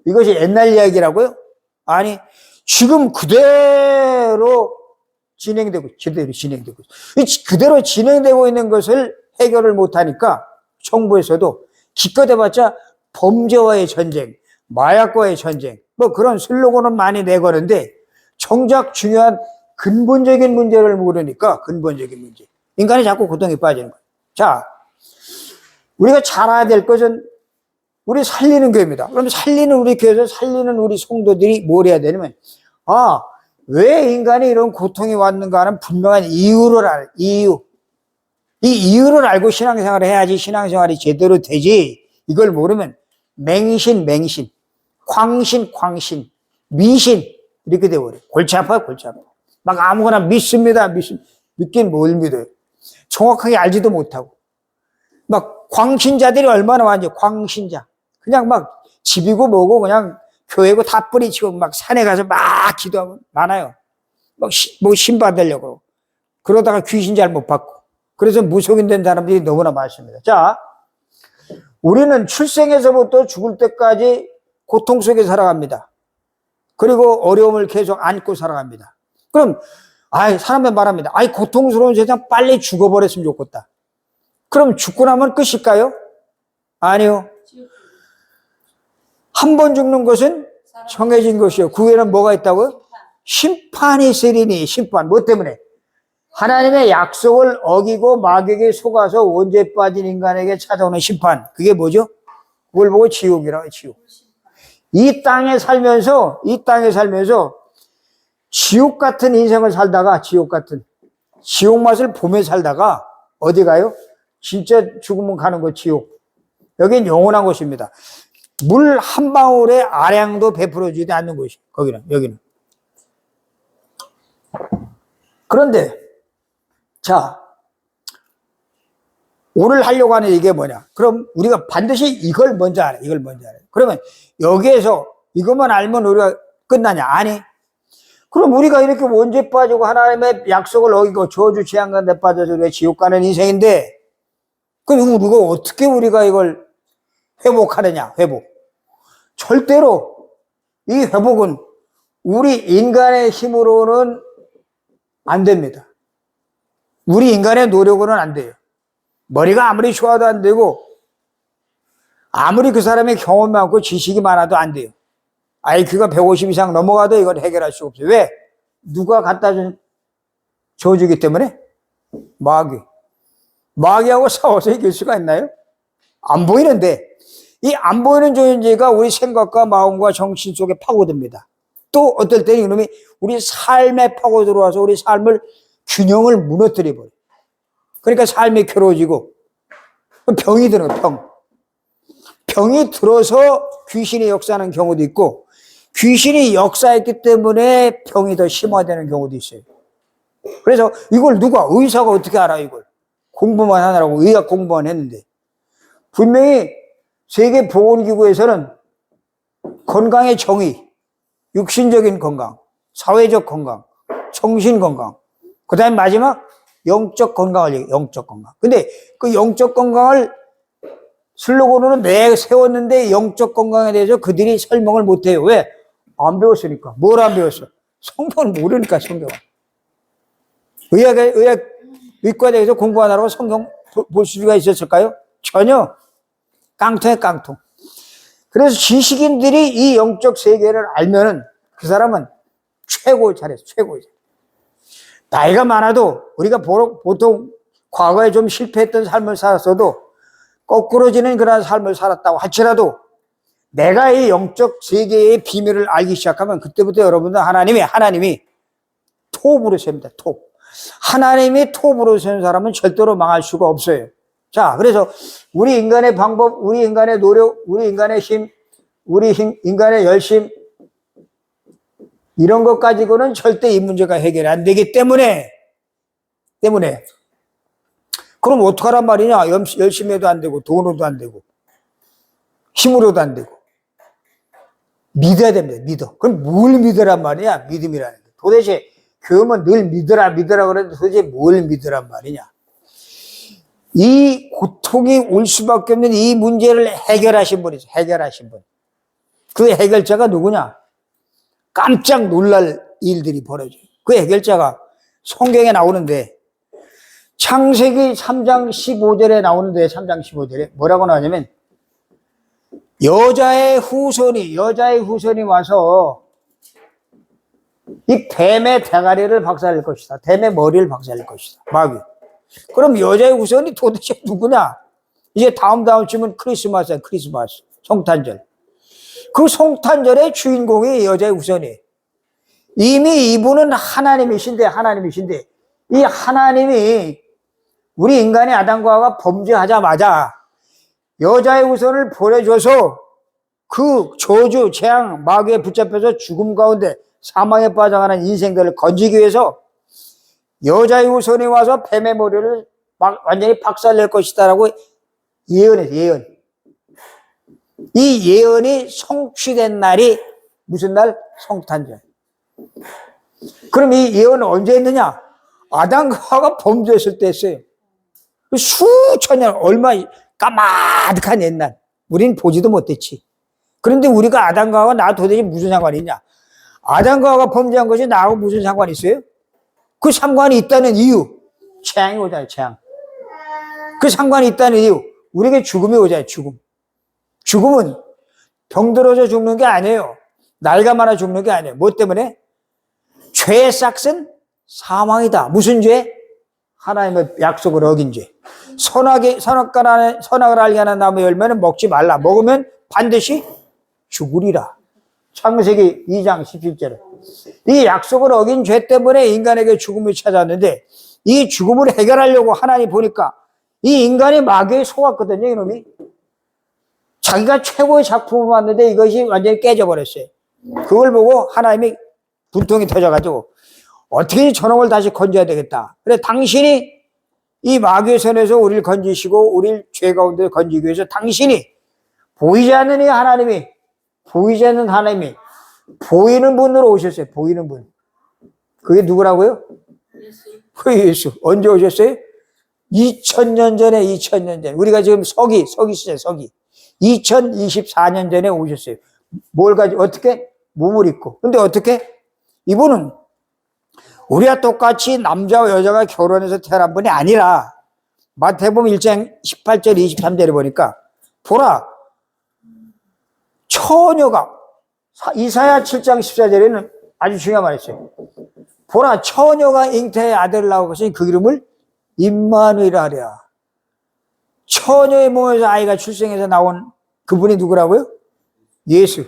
S1: 옛날 이야기라고요? 아니, 지금 그대로 진행되고 그대로 진행되고 있는 것을 해결을 못하니까 정부에서도 기껏 해봤자 범죄와의 전쟁, 마약과의 전쟁, 뭐 그런 슬로건은 많이 내거는데 정작 중요한 근본적인 문제를 모르니까 근본적인 문제. 인간이 자꾸 고통에 빠지는 거예요. 자, 우리가 잘 알아야 될 것은 우리 살리는 교회입니다. 그럼 우리 교회에서 살리는 우리 성도들이 뭘 해야 되냐면, 왜 인간이 이런 고통이 왔는가 하는 분명한 이유를 알아요. 이 이유를 알고 신앙생활을 해야지 신앙생활이 제대로 되지. 이걸 모르면 맹신, 광신, 미신 이렇게 되어버려요. 골치 아파요. 막 아무거나 믿습니다. 믿긴 뭘 믿어요. 정확하게 알지도 못하고. 막 광신자들이 얼마나 많죠. 광신자. 그냥 막 집이고 뭐고 그냥 교회고 다 뿌리치고 막 산에 가서 막 기도하고 많아요. 막 뭐 신 받으려고. 그러다가 귀신 잘못 받고. 그래서 무속인 된 사람들이 너무나 많습니다. 자, 우리는 출생에서부터 죽을 때까지 고통 속에 살아갑니다. 그리고 어려움을 계속 안고 살아갑니다. 그럼 사람들 말합니다. 고통스러운 세상 빨리 죽어버렸으면 좋겠다. 그럼 죽고 나면 끝일까요? 아니요. 한 번 죽는 것은 정해진 것이요. 그 후에는 뭐가 있다고요? 심판이 있으리니. 심판. 뭐 때문에? 하나님의 약속을 어기고 마귀에게 속아서 원죄에 빠진 인간에게 찾아오는 심판. 그게 뭐죠? 그걸 보고 지옥이라고 해요. 지옥. 이 땅에 살면서 지옥 같은 인생을 살다가 지옥 맛을 보며 살다가 어디 가요? 진짜 죽으면 가는 거 지옥. 여긴 영원한 곳입니다. 물 한 방울의 아량도 베풀어주지 않는 곳이 여기는. 그런데 자, 오늘 하려고 하는 이게 뭐냐? 그럼 우리가 반드시 이걸 먼저 알아요. 그러면 여기에서 이것만 알면 우리가 끝나냐? 아니. 그럼 우리가 이렇게 원죄 빠지고 하나님의 약속을 어기고 저주 재앙 가운데 빠져서 우리가 지옥 가는 인생인데, 그럼 우리가 이걸 회복하느냐? 절대로 이 회복은 우리 인간의 힘으로는 안 됩니다. 우리 인간의 노력으로는 안 돼요. 머리가 아무리 좋아도 안 되고, 아무리 그 사람의 경험이 많고 지식이 많아도 안 돼요. IQ가 150 이상 넘어가도 이걸 해결할 수 없어요. 왜? 누가 갖다 준 저주기 때문에? 마귀하고 싸워서 이길 수가 있나요? 안 보이는데, 이 안 보이는 존재가 우리 생각과 마음과 정신 속에 파고듭니다. 또 어떨 때는 이놈이 우리 삶에 파고 들어와서 우리 삶을 균형을 무너뜨려버려요. 그러니까 삶이 괴로워지고 병이 드는 거예요. 병이 들어서 귀신이 역사하는 경우도 있고, 귀신이 역사했기 때문에 병이 더 심화되는 경우도 있어요. 그래서 이걸 의사가 어떻게 알아? 이걸 공부만 하느라고 의학 공부만 했는데, 분명히 세계보건기구에서는 건강의 정의, 육신적인 건강, 사회적 건강, 정신 건강, 그 다음에 마지막 영적 건강을 얘기해요. 영적 건강. 근데 그 영적 건강을 슬로건으로 세웠는데 영적 건강에 대해서 그들이 설명을 못해요. 왜? 안 배웠으니까. 뭘 안 배웠어? 성경을 모르니까, 성경을. 의과대에서 공부하느라고 성경 볼 수가 있었을까요? 전혀. 깡통에 깡통. 그래서 지식인들이 이 영적 세계를 알면은 그 사람은 최고 잘했어. 최고. 나이가 많아도 우리가 보통 과거에 좀 실패했던 삶을 살았어도 거꾸로지는 그런 삶을 살았다고 할지라도 내가 이 영적 세계의 비밀을 알기 시작하면 그때부터 여러분들 하나님이 톱으로 세웁니다. 톱. 하나님이 톱으로 세운 사람은 절대로 망할 수가 없어요. 자, 그래서 우리 인간의 방법, 우리 인간의 노력, 우리 인간의 힘, 인간의 열심 이런 것 가지고는 절대 이 문제가 해결이 안 되기 때문에 그럼 어떡하란 말이냐? 열심히 해도 안 되고 돈으로도 안 되고 힘으로도 안 되고 믿어야 됩니다. 믿어. 그럼 뭘 믿으란 말이냐? 믿음이라는 게. 도대체 교회는 늘 믿으라 그러는데 도대체 뭘 믿으란 말이냐? 이 고통이 올 수밖에 없는 이 문제를 해결하신 분이죠. 해결하신 분. 그 해결자가 누구냐? 깜짝 놀랄 일들이 벌어져요. 그 해결자가 성경에 나오는데 창세기 3장 15절에 나오는데 3장 15절에 뭐라고 나오냐면 여자의 후손이 와서 이 뱀의 대가리를 박살낼 것이다. 뱀의 머리를 박살낼 것이다. 마귀. 그럼 여자의 후손이 도대체 누구냐? 이제 다음 주면 크리스마스야. 크리스마스. 성탄절. 그 성탄절의 주인공이 여자의 후손이에요. 이미 이분은 하나님이신데 이 하나님이 우리 인간의 아담과 하와가 범죄하자마자 여자의 후손을 보내줘서 그 저주, 재앙, 마귀에 붙잡혀서 죽음 가운데 사망에 빠져가는 인생들을 건지기 위해서 여자의 후손이 와서 뱀의 머리를 완전히 박살낼 것이다라고 예언했어요. 예언. 이 예언이 성취된 날이 무슨 날? 성탄절. 그럼 이 예언은 언제 했느냐? 아담과 하와가 범죄했을 때 했어요. 수천 년, 얼마 까마득한 옛날. 우린 보지도 못했지. 그런데 우리가 아담과 하와가 나 도대체 무슨 상관이 있냐? 아담과 하와가 범죄한 것이 나하고 무슨 상관이 있어요? 그 상관이 있다는 이유. 재앙이 오잖아요, 재앙. 그 상관이 있다는 이유. 우리에게 죽음이 오잖아요, 죽음. 죽음은 병들어서 죽는 게 아니에요. 나이가 많아 죽는 게 아니에요. 뭐 때문에? 죄의 싹은 사망이다. 무슨 죄? 하나님의 약속을 어긴 죄. 선악을 알게 하는 나무 열매는 먹지 말라. 먹으면 반드시 죽으리라. 창세기 2장 17절에. 이 약속을 어긴 죄 때문에 인간에게 죽음이 찾아왔는데 이 죽음을 해결하려고 하나님 보니까 이 인간이 마귀에 속았거든요, 이놈이. 자기가 최고의 작품을 봤는데 이것이 완전히 깨져버렸어요. 그걸 보고 하나님이 분통이 터져가지고 어떻게 저놈을 다시 건져야 되겠다. 그래 당신이 이 마귀의 손에서 우리를 건지시고 우리를 죄 가운데 건지기 위해서 당신이 보이지 않는 이 하나님이 보이지 않는 하나님이 보이는 분으로 오셨어요. 보이는 분. 그게 누구라고요? 그 예수. 언제 오셨어요? 2000년 전에. 우리가 지금 서기 시대 서기. 2024년 전에 오셨어요. 뭘 가지고 어떻게? 몸을 입고. 근데 어떻게? 이분은 우리와 똑같이 남자와 여자가 결혼해서 태어난 분이 아니라 마태복음 1장 18절 23절에 보니까 보라 처녀가 이사야 7장 14절에는 아주 중요한 말이 있어요. 보라 처녀가 잉태의 아들을 낳을 것이니 그 이름을 임마누엘이라 하랴. 처녀의 몸에서 아이가 출생해서 나온 그분이 누구라고요? 예수.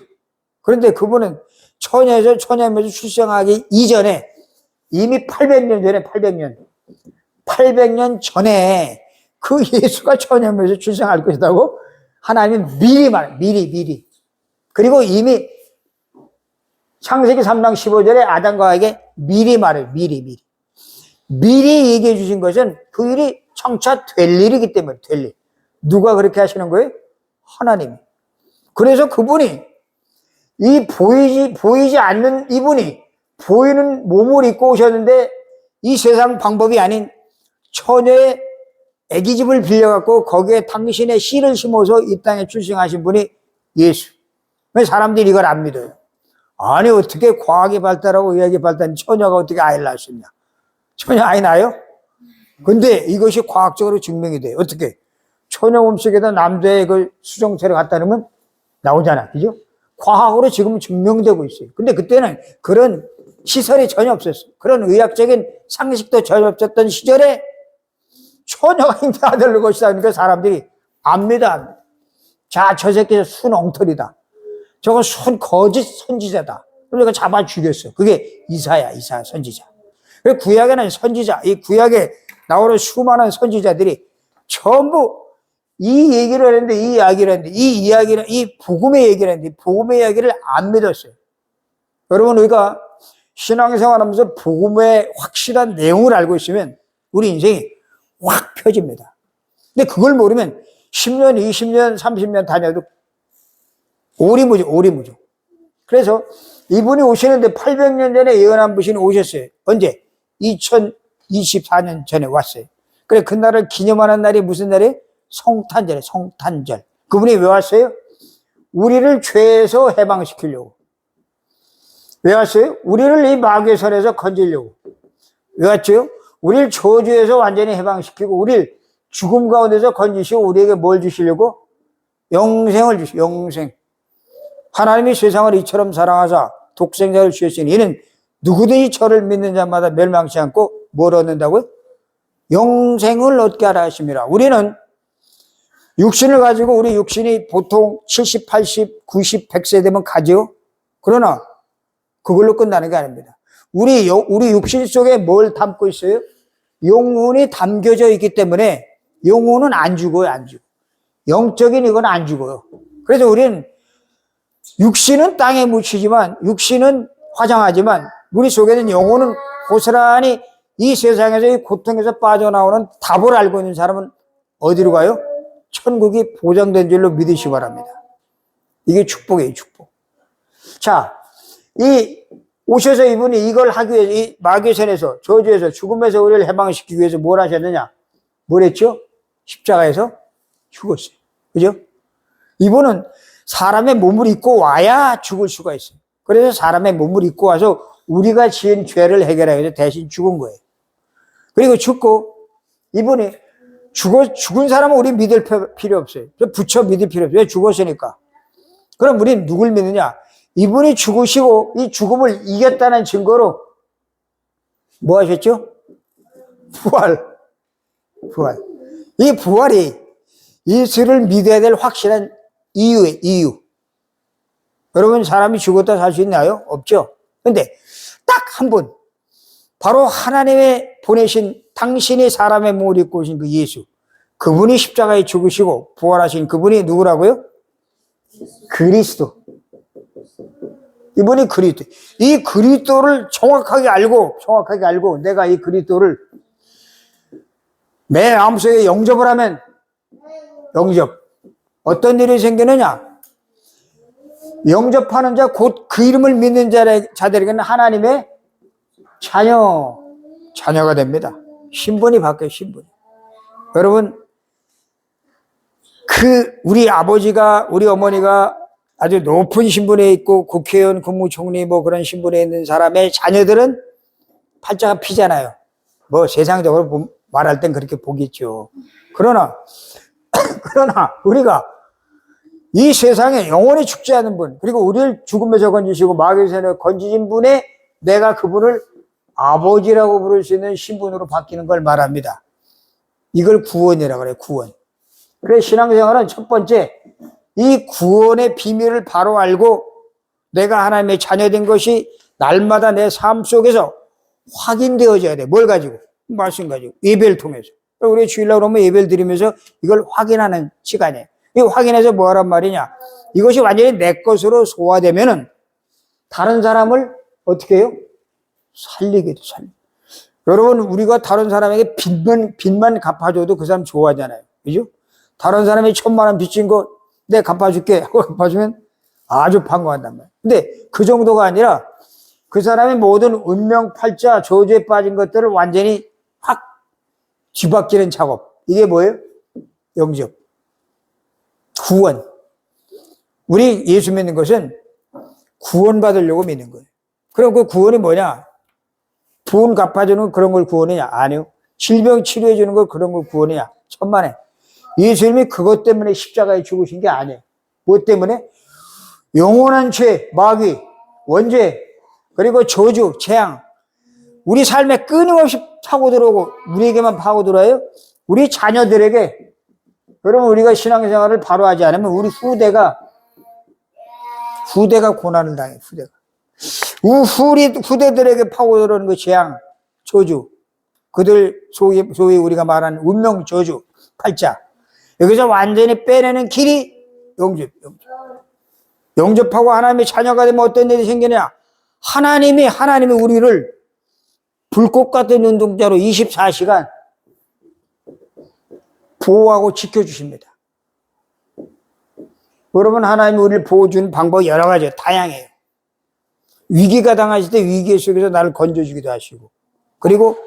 S1: 그런데 그분은 처녀의 몸에서 출생하기 이전에 이미 800년 전에 800년 전에 그 예수가 처녀의 몸에서 출생할 것이라고 하나님은 미리. 그리고 이미 창세기 3장 15절에 아담과 하와에게 미리 말해요. 미리 얘기해 주신 것은 그 일이 청차 될 일이기 때문에 될 일. 누가 그렇게 하시는 거예요? 하나님이. 그래서 그분이 이 보이지 않는 이분이 보이는 몸을 입고 오셨는데 이 세상 방법이 아닌 처녀의 애기집을 빌려갖고 거기에 당신의 씨를 심어서 이 땅에 출생하신 분이 예수. 왜 사람들이 이걸 안 믿어요? 아니 어떻게 과학이 발달하고 의학이 발달한 처녀가 어떻게 아이를 낳을 수 있냐? 전혀 아이 나요? 근데 이것이 과학적으로 증명이 돼요. 어떻게? 처녀 몸속에다 남자의 그 수정체를 갖다 놓으면 나오잖아. 그죠? 과학으로 지금 증명되고 있어요. 근데 그때는 그런 시설이 전혀 없었어요. 그런 의학적인 상식도 전혀 없었던 시절에 처녀가 이제 아들을 것이다. 그러니까 사람들이 압니다. 자, 저 새끼 순 엉터리다. 저건 순 거짓 선지자다. 그러니까 잡아 죽였어. 그게 이사야, 이사 선지자. 그 구약에는 선지자, 이 구약에 나오는 수많은 선지자들이 전부 이 얘기를 했는데, 이 이야기를 했는데, 이 이야기를, 이 복음의 얘기를 했는데, 복음의 이야기를 안 믿었어요. 여러분, 우리가 신앙생활 하면서 복음의 확실한 내용을 알고 있으면 우리 인생이 확 펴집니다. 근데 그걸 모르면 10년, 20년, 30년 다녀도 오리무죠. 그래서 이분이 오시는데 800년 전에 예언한 분이 오셨어요. 언제? 2024년 전에 왔어요. 그래, 그날을 기념하는 날이 무슨 날이에요? 성탄절이에요, 성탄절. 그분이 왜 왔어요? 우리를 죄에서 해방시키려고. 왜 왔어요? 우리를 이 마귀의 손에서 건지려고. 왜 왔죠? 우리를 저주에서 완전히 해방시키고, 우리를 죽음 가운데서 건지시고, 우리에게 뭘 주시려고? 영생을 주시고, 영생. 하나님이 세상을 이처럼 사랑하사 독생자를 주셨으니 이는 누구든지 저를 믿는 자마다 멸망치 않고 뭘 얻는다고요? 영생을 얻게 하라 하심이라. 우리는 육신을 가지고 우리 육신이 보통 70, 80, 90, 100세 되면 가죠. 그러나 그걸로 끝나는 게 아닙니다. 우리 육신 속에 뭘 담고 있어요? 영혼이 담겨져 있기 때문에 영혼은 안 죽어요, 안 죽어. 영적인 이건 안 죽어요. 그래서 우리는 육신은 땅에 묻히지만, 육신은 화장하지만, 우리 속에는 영혼은 고스란히 이 세상에서 이 고통에서 빠져나오는 답을 알고 있는 사람은 어디로 가요? 천국이 보장된 줄로 믿으시기 바랍니다. 이게 축복이에요, 축복. 자, 오셔서 이분이 이걸 하기 위해서, 이 마귀의 손에서, 저주에서, 죽음에서 우리를 해방시키기 위해서 뭘 하셨느냐? 뭘 했죠? 십자가에서 죽었어요. 그죠? 이분은 사람의 몸을 입고 와야 죽을 수가 있어요. 그래서 사람의 몸을 입고 와서 우리가 지은 죄를 해결하기 위해서 대신 죽은 거예요. 그리고 죽고, 이분이 죽은 사람은 우리 믿을 필요 없어요. 부처 믿을 필요 없어요. 왜? 죽었으니까. 그럼 우리는 누굴 믿느냐? 이분이 죽으시고 이 죽음을 이겼다는 증거로 뭐 하셨죠? 부활. 이 부활이 예수를 믿어야 될 확실한 이유예요, 이유. 여러분, 사람이 죽었다 살 수 있나요? 없죠. 근데 딱 한 분, 바로 하나님의 보내신 당신이 사람의 몸을 입고 오신 그 예수, 그분이 십자가에 죽으시고 부활하신 그분이 누구라고요? 그리스도. 이분이 그리스도. 이 그리스도를 정확하게 알고 내가 이 그리스도를 내 마음속에 영접을 하면, 영접. 어떤 일이 생기느냐? 영접하는 자, 곧 그 이름을 믿는 자들에게는 하나님의 자녀가 됩니다. 신분이 바뀌어요, 신분이. 여러분, 우리 아버지가, 우리 어머니가 아주 높은 신분에 있고, 국회의원, 국무총리 뭐 그런 신분에 있는 사람의 자녀들은 팔자가 피잖아요. 뭐 세상적으로 말할 땐 그렇게 보겠죠. 그러나 우리가 이 세상에 영원히 죽지 않은 분, 그리고 우리를 죽음에서 건지시고 마귀의 손에 건지신 분의 내가 그분을 아버지라고 부를 수 있는 신분으로 바뀌는 걸 말합니다. 이걸 구원이라고 그래요, 구원. 그래서 신앙생활은 첫 번째, 이 구원의 비밀을 바로 알고 내가 하나님의 자녀된 것이 날마다 내 삶 속에서 확인되어져야 돼. 뭘 가지고? 말씀 가지고. 예배를 통해서. 우리 주일날 오면 예배를 드리면서 이걸 확인하는 시간이에요. 이 확인해서 뭐 하란 말이냐? 이것이 완전히 내 것으로 소화되면은 다른 사람을 어떻게 해요? 살리게 돼, 여러분, 우리가 다른 사람에게 빚만 갚아줘도 그 사람 좋아하잖아요. 그죠? 다른 사람이 1,000,000원 빚진 거 내가 갚아줄게 하고 갚아주면 아주 반가워한단 말이에요. 근데 그 정도가 아니라 그 사람의 모든 운명, 팔자, 저주에 빠진 것들을 완전히 확 뒤바뀌는 작업. 이게 뭐예요? 영접. 구원. 우리 예수 믿는 것은 구원받으려고 믿는 거예요. 그럼 그 구원이 뭐냐? 돈 갚아주는 그런 걸 구원이냐? 아니요. 질병 치료해주는 걸 그런 걸 구원이냐? 천만에. 예수님이 그것 때문에 십자가에 죽으신 게 아니에요. 뭐 때문에? 영원한 죄, 마귀, 원죄, 그리고 저주, 재앙. 우리 삶에 끊임없이 파고들어오고, 우리에게만 파고들어요? 우리 자녀들에게. 그러면 우리가 신앙생활을 바로 하지 않으면 우리 후대가 고난을 당해, 후대가. 우리 후대들에게 파고들어오는 그 재앙, 저주. 그들 소위 우리가 말하는 운명 저주, 팔자. 여기서 완전히 빼내는 길이 영접. 영접하고 하나님의 자녀가 되면 어떤 일이 생기냐? 하나님이 우리를 불꽃 같은 눈동자로 24시간 보호하고 지켜주십니다. 여러분, 하나님이 우리를 보호해주는 방법이 여러 가지예요. 다양해요. 위기가 당하실 때 위기 속에서 나를 건져주기도 하시고, 그리고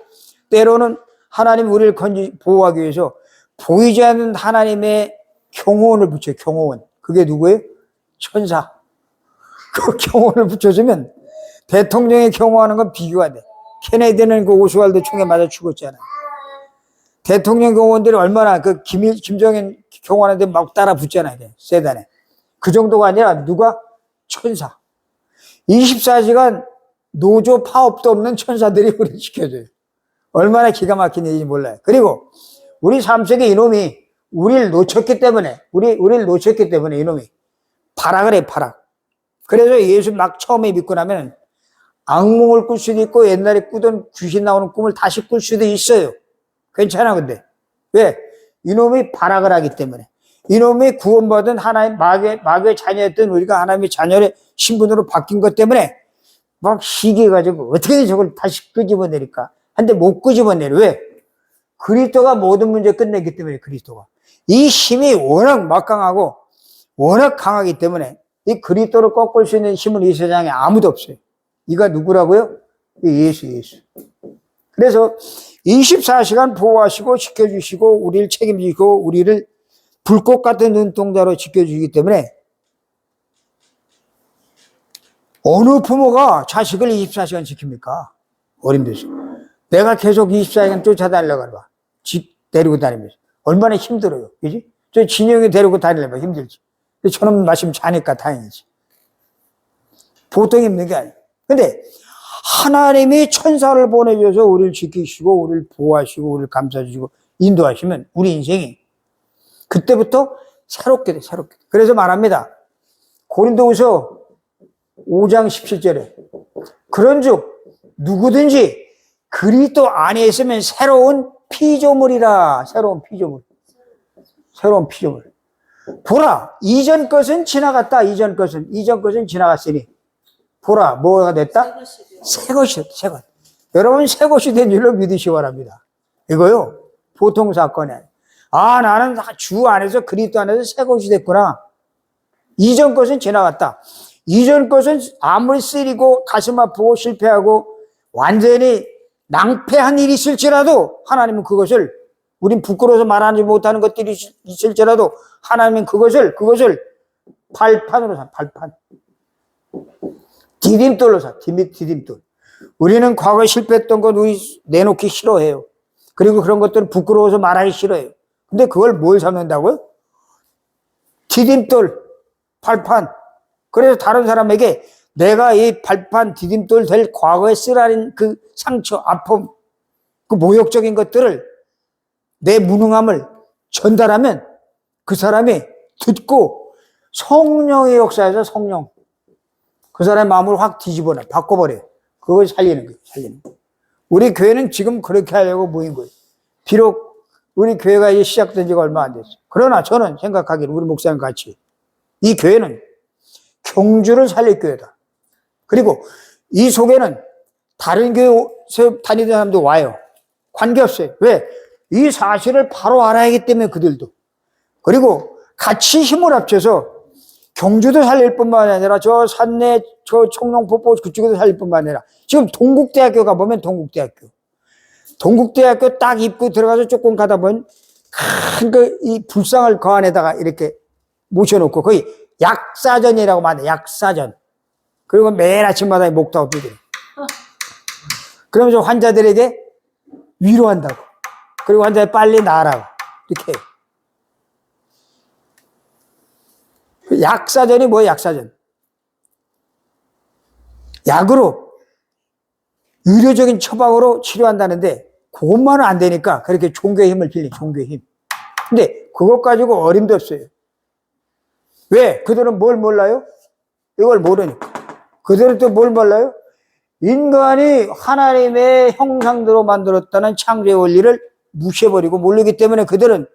S1: 때로는 하나님이 우리를 보호하기 위해서 보이지 않는 하나님의 경호원을 붙여요. 경호원. 그게 누구예요? 천사. 그 경호원을 붙여주면 대통령의 경호하는 건 비교가 돼. 케네디는 그 오스왈드 총에 맞아 죽었잖아요. 대통령 경호원들이 얼마나 그 김정인 경호하는데 막 따라 붙잖아요. 세단에. 그 정도가 아니라 누가? 천사. 24시간 노조 파업도 없는 천사들이 우리를 지켜줘요. 얼마나 기가 막힌 일인지 몰라요. 그리고 우리 삶 속에 이놈이 우리를 놓쳤기 때문에 이놈이 발악을 해, 발악. 그래서 예수 막 처음에 믿고 나면 악몽을 꿀 수도 있고 옛날에 꾸던 귀신 나오는 꿈을 다시 꿀 수도 있어요. 괜찮아, 근데. 왜? 이놈이 발악을 하기 때문에. 이놈이 구원받은 하나님, 마귀의 자녀였던 우리가 하나님의 자녀의 신분으로 바뀐 것 때문에 막 시기해가지고 어떻게든 저걸 다시 끄집어내릴까? 한데 못 끄집어내려. 왜? 그리스도가 모든 문제 끝내기 때문에, 그리스도가. 이 힘이 워낙 막강하고 워낙 강하기 때문에 이 그리스도를 꺾을 수 있는 힘은 이 세상에 아무도 없어요. 이가 누구라고요? 예수. 그래서 24시간 보호하시고 지켜주시고 우리를 책임지고 우리를 불꽃 같은 눈동자로 지켜주기 때문에 어느 부모가 자식을 24시간 지킵니까? 어림도시. 내가 계속 24시간 쫓아다니려고 봐. 집 데리고 다니면서. 얼마나 힘들어요. 그지? 저 진영이 데리고 다니려면 힘들지. 저놈 마시면 자니까 다행이지. 보통 힘든 게 아니에요. 근데 하나님이 천사를 보내줘서 우리를 지키시고 우리를 보호하시고 우리를 감싸주시고 인도하시면 우리 인생이 그때부터 새롭게 돼. 그래서 말합니다. 고린도후서 5장 17절에 그런즉 누구든지 그리스도 안에 있으면 새로운 피조물이라. 새로운 피조물. 보라, 이전 것은 지나갔다. 이전 것은 지나갔으니 보라, 뭐가 됐다? 새 것이. 여러분, 새 것이 된 줄로 믿으시기 바랍니다. 이거요, 보통 사건이 아니에요. 아, 나는 주 안에서, 그리스도 안에서 새 것이 됐구나. 이전 것은 지나갔다. 이전 것은 아무리 쓰리고 가슴 아프고 실패하고 완전히 낭패한 일이 있을지라도 하나님은 그것을, 우린 부끄러워서 말하지 못하는 것들이 있을지라도 하나님은 그것을 발판으로 사, 발판. 디딤돌로 사, 디딤돌. 우리는 과거에 실패했던 것 우리 내놓기 싫어해요. 그리고 그런 것들은 부끄러워서 말하기 싫어해요. 근데 그걸 뭘 삼는다고요? 디딤돌, 발판. 그래서 다른 사람에게 내가 이 발판, 디딤돌 될 과거에 쓰라린 그 상처, 아픔, 그 모욕적인 것들을, 내 무능함을 전달하면 그 사람이 듣고 성령의 역사에서 성령, 그 사람의 마음을 확 뒤집어내, 바꿔버려요. 그걸 살리는 거예요. 우리 교회는 지금 그렇게 하려고 모인 거예요. 비록 우리 교회가 이제 시작된 지가 얼마 안 됐어요. 그러나 저는 생각하기를, 우리 목사님 같이, 이 교회는 경주를 살릴 교회다. 그리고 이 속에는 다른 교회 다니던 사람도 와요. 관계없어요. 왜? 이 사실을 바로 알아야 하기 때문에 그들도. 그리고 같이 힘을 합쳐서 경주도 살릴 뿐만 아니라 저 산내, 저 청룡폭포 그쪽에도 살릴 뿐만 아니라 지금 동국대학교 가보면 동국대학교 딱 입구 들어가서 조금 가다 보면 큰 이 불상을 그 안에다가 이렇게 모셔놓고 거의 약사전이라고 말해요. 약사전. 그리고 매일 아침마다 목타고 두드려. 그러면서 환자들에게 위로한다고. 그리고 환자에 빨리 나으라고. 이렇게 해요. 약사전이 뭐예요, 약사전? 약으로, 의료적인 처방으로 치료한다는데, 그것만은 안 되니까, 그렇게 종교의 힘을 빌린 종교의 힘. 근데, 그것 가지고 어림도 없어요. 왜? 그들은 뭘 몰라요? 이걸 모르니까. 그들은 또 뭘 몰라요? 인간이 하나님의 형상대로 만들었다는 창조의 원리를 무시해버리고 모르기 때문에 그들은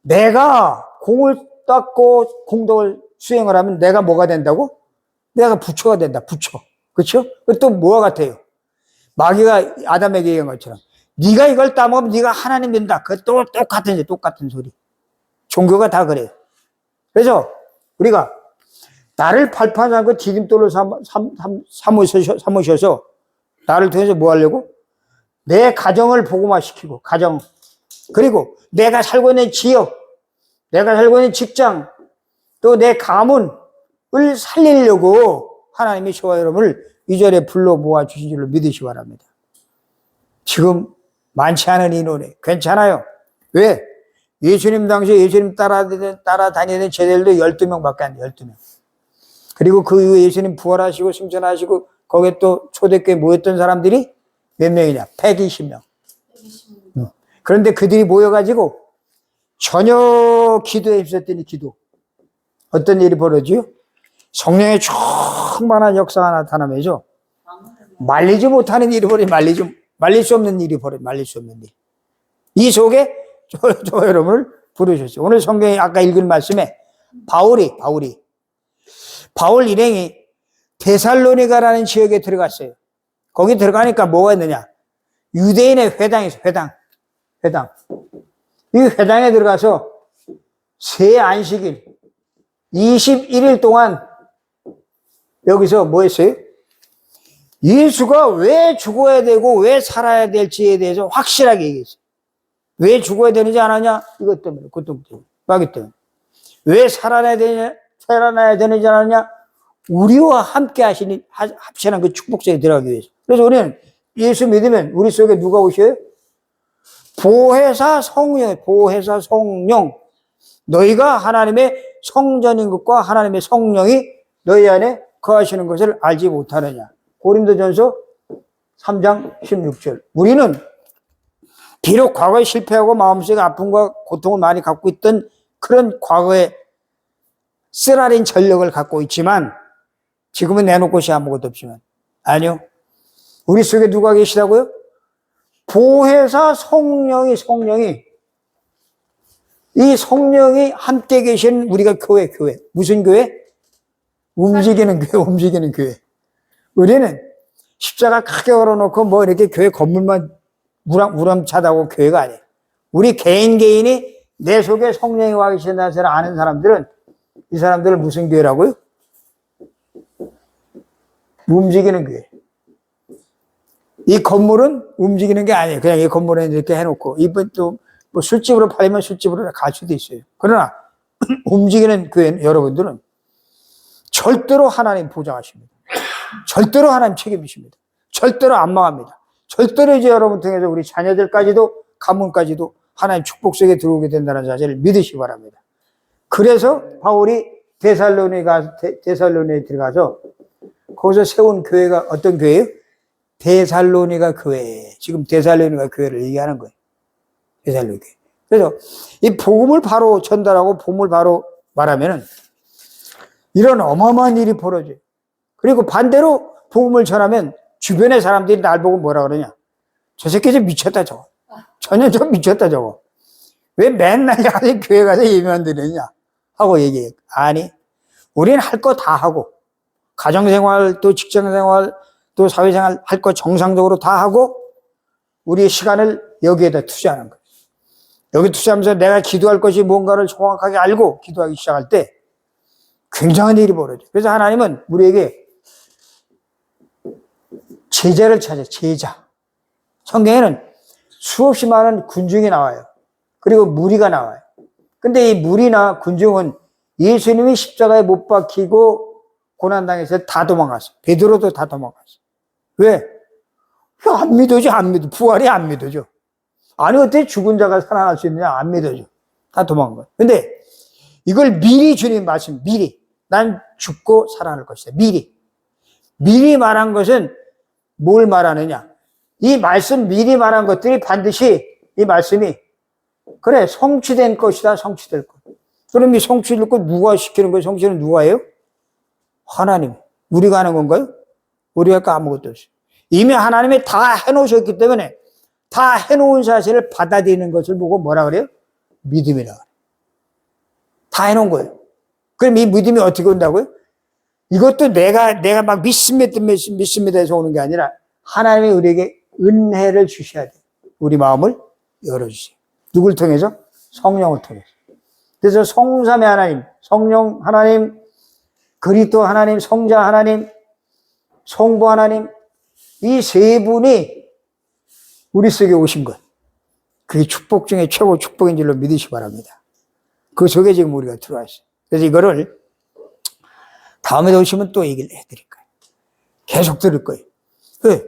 S1: 내가 공을 닦고 공덕을 수행을 하면 내가 뭐가 된다고? 내가 부처가 된다, 부처. 그렇죠? 또 뭐와 같아요? 마귀가 아담에게 얘기한 것처럼 네가 이걸 따먹으면 네가 하나님 된다. 그것도 똑같은 소리. 종교가 다 그래요. 그래서 우리가 나를 발판하지 않고 디딤돌로 삼으셔서 나를 통해서 뭐 하려고? 내 가정을 복음화시키고, 가정. 그리고 내가 살고 있는 지역, 내가 살고 있는 직장, 또 내 가문을 살리려고 하나님이 저와 여러분을 이 자리에 불러 모아주신 줄로 믿으시기 바랍니다. 지금 많지 않은 인원에 괜찮아요. 왜? 예수님 당시에 예수님 따라다니던 제자들도 12명밖에 안 돼요. 12명. 그리고 그 이후에 예수님 부활하시고 승천하시고 거기에 또 초대교회에 모였던 사람들이 몇 명이냐? 120명. 그런데 그들이 모여가지고 전혀 기도에 힘썼더니 기도. 어떤 일이 벌어지요? 성령의 충만한 역사가 나타나면서 말리지 못하는 일이 벌어져. 말릴 수 없는 일이 벌어져. 말릴 수 없는 일. 이 속에 저 여러분을 부르셨어요. 오늘 성경에 아까 읽은 말씀에 바울 일행이 데살로니가라는 지역에 들어갔어요. 거기 들어가니까 뭐가 있느냐? 유대인의 회당이 있어요. 회당. 이 회당에 들어가서 새 안식일 21일 동안 여기서 뭐 했어요? 예수가 왜 죽어야 되고 왜 살아야 될지에 대해서 확실하게 얘기했어요. 왜 죽어야 되는지 안 하냐? 이것 때문에, 고통 때문에, 마귀 때문에. 왜 살아나야 되는지 안 하냐? 우리와 함께 합치는 그 축복 속에 들어가기 위해서. 그래서 우리는 예수 믿으면 우리 속에 누가 오셔요? 보혜사 성령. 너희가 하나님의 성전인 것과 하나님의 성령이 너희 안에 거하시는 것을 알지 못하느냐. 고린도전서 3장 16절. 우리는 비록 과거에 실패하고 마음속에 아픔과 고통을 많이 갖고 있던 그런 과거의 쓰라린 전력을 갖고 있지만 지금은 내놓을 것이 아무것도 없지만 아니요. 우리 속에 누가 계시다고요? 보혜사 성령이 이 성령이 함께 계신 우리가 교회. 무슨 교회? 움직이는 교회. 우리는 십자가 크게 걸어놓고 뭐 이렇게 교회 건물만 우람차다고 교회가 아니에요. 우리 개인이 내 속에 성령이 와 계신다는 사실 아는 사람들은 이 사람들을 무슨 교회라고요? 움직이는 교회. 이 건물은 움직이는 게 아니에요. 그냥 이 건물에 이렇게 해놓고 이번 또 뭐 술집으로 팔리면 술집으로 갈 수도 있어요. 그러나 움직이는 교회 여러분들은 절대로 하나님 보장하십니다. 절대로 하나님 책임이십니다. 절대로 안 망합니다. 절대로 이제 여러분 통해서 우리 자녀들까지도 가문까지도 하나님 축복 속에 들어오게 된다는 사실을 믿으시기 바랍니다. 그래서 바울이 데살로니가에 들어가서 거기서 세운 교회가 어떤 교회예요? 데살로니가 교회. 지금 데살로니가 교회를 얘기하는 거예요. 데살로니가. 그래서 이 복음을 바로 전달하고 복음을 바로 말하면은 이런 어마어마한 일이 벌어져요. 그리고 반대로 복음을 전하면 주변의 사람들이 날 보고 뭐라 그러냐? 저 새끼 좀 미쳤다 저거. 전혀 좀 미쳤다 저거. 왜 맨날 가서 교회 가서 예배만 드리냐? 하고 얘기해요. 아니, 우리는 할 거 다 하고 가정생활 또 직장생활 또 사회생활 할 거 정상적으로 다 하고 우리의 시간을 여기에다 투자하는 거예요. 여기 투자하면서 내가 기도할 것이 뭔가를 정확하게 알고 기도하기 시작할 때 굉장한 일이 벌어져요. 그래서 하나님은 우리에게 제자를 찾아요. 제자. 성경에는 수없이 많은 군중이 나와요. 그리고 무리가 나와요. 근데 이 무리나 군중은 예수님이 십자가에 못 박히고 고난당해서 다 도망갔어요. 베드로도 다 도망갔어요. 왜? 안 믿어져, 안 믿어. 부활이 안 믿어져. 아니, 어떻게 죽은 자가 살아날 수 있느냐? 안 믿어져. 다 도망가. 근데 이걸 미리 주님 말씀, 미리. 난 죽고 살아날 것이다. 미리. 미리 말한 것은 뭘 말하느냐? 이 말씀 미리 말한 것들이 반드시 이 말씀이 그래, 성취된 것이다. 성취될 것. 그럼 이 성취될 것 누가 시키는 거예요? 성취는 누가 해요? 하나님. 우리가 하는 건가요? 우리가 아무것도 없어요. 이미 하나님이 다 해놓으셨기 때문에 다 해놓은 사실을 받아들이는 것을 보고 뭐라 그래요? 믿음이라 그래요. 다 해놓은 거예요. 그럼 이 믿음이 어떻게 온다고요? 이것도 내가 막 믿습니다 해서 오는 게 아니라 하나님이 우리에게 은혜를 주셔야 돼요. 우리 마음을 열어주세요. 누굴 통해서? 성령을 통해서. 그래서 성삼의 하나님, 성령 하나님, 그리스도 하나님, 성자 하나님, 성부 하나님, 이 세 분이 우리 속에 오신 것. 그게 축복 중에 최고 축복인 줄로 믿으시기 바랍니다. 그 속에 지금 우리가 들어와 있어요. 그래서 이거를 다음에 오시면 또 얘기를 해드릴 거예요. 계속 들을 거예요. 왜?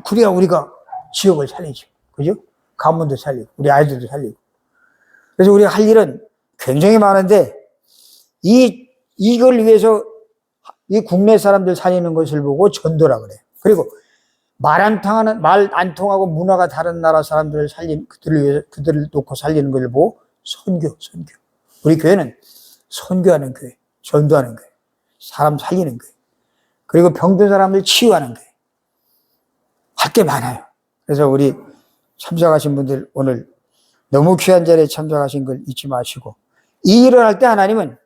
S1: 그래야 우리가 지역을 살리죠. 그죠? 가문도 살리고, 우리 아이들도 살리고. 그래서 우리가 할 일은 굉장히 많은데, 이걸 위해서 이 국내 사람들 살리는 것을 보고 전도라 그래요. 그리고 말 안 통하고 문화가 다른 나라 사람들을 그들을 위해서, 그들을 놓고 살리는 것을 보고 선교. 우리 교회는 선교하는 교회, 전도하는 교회, 사람 살리는 교회, 그리고 병든 사람들 치유하는 교회. 할 게 많아요. 그래서 우리 참석하신 분들 오늘 너무 귀한 자리에 참석하신 걸 잊지 마시고, 이 일을 할 때 하나님은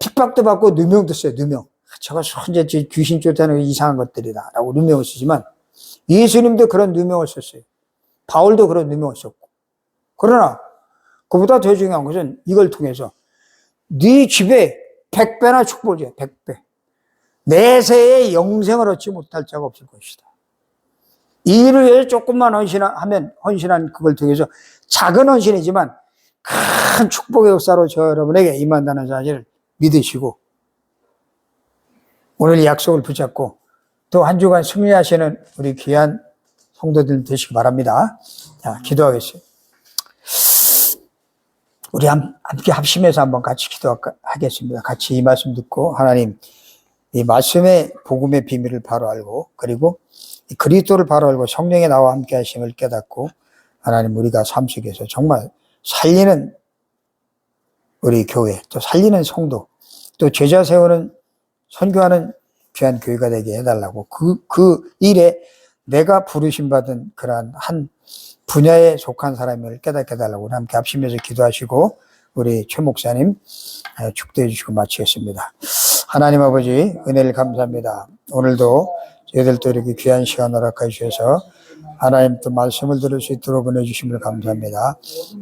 S1: 핍박도 받고 누명도 써요. 누명. 저거 현재 귀신 쫓아내는 이상한 것들이다 라고 누명을 쓰지만 예수님도 그런 누명을 썼어요. 바울도 그런 누명을 썼고. 그러나 그보다 더 중요한 것은 이걸 통해서 네 집에 100배나 축복을 줘요. 100배. 내세에 영생을 얻지 못할 자가 없을 것이다. 이 일을 위해서 조금만 헌신한 그걸 통해서 작은 헌신이지만 큰 축복의 역사로 저 여러분에게 임한다는 사실을 믿으시고 오늘 이 약속을 붙잡고 또 한 주간 승리하시는 우리 귀한 성도들 되시기 바랍니다. 자, 기도하겠습니다. 우리 함께 합심해서 한번 같이 기도하겠습니다. 같이 이 말씀 듣고 하나님 이 말씀의 복음의 비밀을 바로 알고 그리고 이 그리스도를 바로 알고 성령의 나와 함께 하심을 깨닫고 하나님 우리가 삶 속에서 정말 살리는 우리 교회 또 살리는 성도 또 제자 세우는 선교하는 귀한 교회가 되게 해달라고 그 일에 내가 부르심 받은 그러한 한 분야에 속한 사람을 깨닫게 해달라고 함께 합심해서 기도하시고 우리 최 목사님 축도해 주시고 마치겠습니다. 하나님 아버지 은혜를 감사합니다. 오늘도 저희들도 이렇게 귀한 시간 허락해 주셔서 하나님 또 말씀을 들을 수 있도록 보내주심을 감사합니다.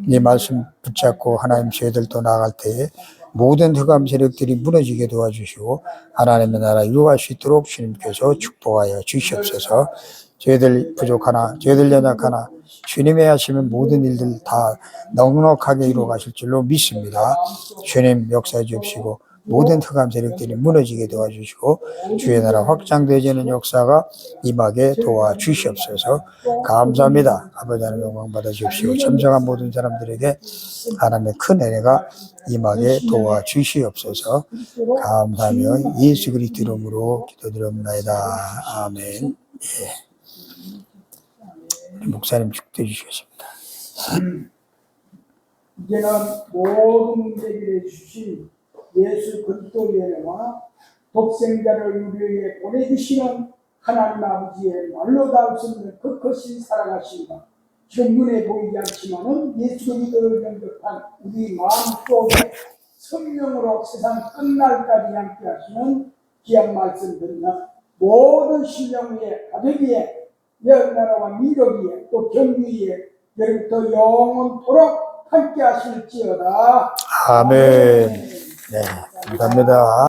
S1: 이 말씀 붙잡고 하나님 저희들도 나아갈 때에 모든 흑암 세력들이 무너지게 도와주시고 하나님의 나라 이루어갈 수 있도록 주님께서 축복하여 주시옵소서. 저희들 부족하나 저희들 연약하나 주님의 하시는 모든 일들 다 넉넉하게 이루어가실 줄로 믿습니다. 주님 역사해 주시고 모든 흑암 세력들이 무너지게 도와주시고 주의 나라 확장되어지는 역사가 임하게 도와주시옵소서. 감사합니다. 아버지 하나님 영광 받아주십시오. 참석한 모든 사람들에게 하나님의 큰 은혜가 임하게 도와주시옵소서. 감사하며 예수 그리스도 이름으로 기도드립니다. 아멘. 예. 목사님 축도해 주시겠습니다.
S2: 이제는 모든 문제를 주신 예수 그리스도의 은혜와 독생자를 우리에게 보내주시는 하나님 아버지의 말로 닿을 수 없는 그 크신 사랑하심과 지금 눈에 보이지 않지만은 예수 그리스도를 영접한 우리 마음속에 성령으로 세상 끝날까지 함께 하시는 귀한 말씀 듣는 모든 신령 위에 가족 위에 여나라와 민족 위에 또 경주 위에 여러분부터 영원토록 함께 하실지어다.
S1: 아멘. 네, 감사합니다.